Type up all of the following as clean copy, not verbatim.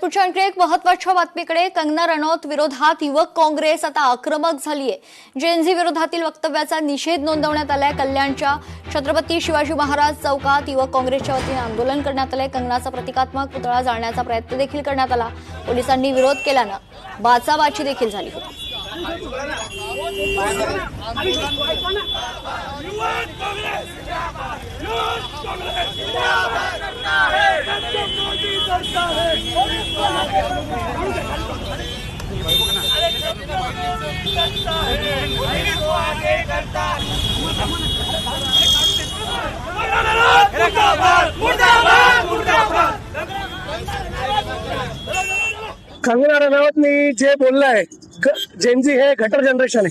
पुढच्या आणखी एक महत्त्वाच्या बातमीकडे. कंगना रनौत विरोधात युवक काँग्रेस आता आक्रमक झालीय. जेनझी विरोधातील वक्तव्याचा निषेध नोंदवण्यात आलाय. कल्याणच्या छत्रपती शिवाजी महाराज चौकात युवक काँग्रेसच्या वतीने आंदोलन करण्यात आलंय. कंगनाचा प्रतिकात्मक पुतळा जाळण्याचा प्रयत्न देखील करण्यात आला. पोलिसांनी विरोध केल्यानं बाचाबाची देखील झाली होती. कंगना रनौतनी जे बोललंय जेनजी हे गटर जनरेशन आहे,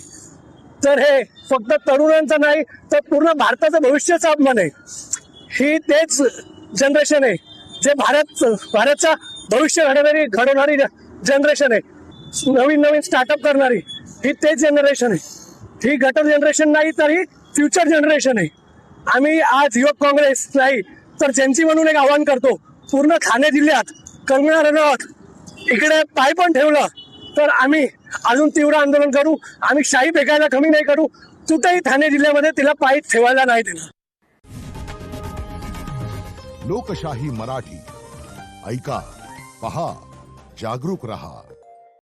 तर हे फक्त तरुणांचं नाही तर पूर्ण भारताचं भविष्याचा अपमान आहे. ही तेच जनरेशन आहे जे भारतचा भविष्य घडवणारी जनरेशन आहे. नवीन नवीन स्टार्टअप करणारी ही तेच जनरेशन आहे. ही गटर जनरेशन नाही तर ही फ्युचर जनरेशन आहे. आम्ही आज युवक काँग्रेस नाही तर जेनजी म्हणून एक आवाहन करतो. पूर्ण ठाणे जिल्ह्यात कंगना रनौत इकडे पाय पण ठेवलं तर आम्ही अजून तीव्र आंदोलन करू. आम्ही शाही फेकायला कमी नाही करू. कुठेही ठाणे जिल्ह्यामध्ये तिला पाय ठेवायला नाही देणार. लोकशाही मराठी ऐका, पहा, जागरूक रहा.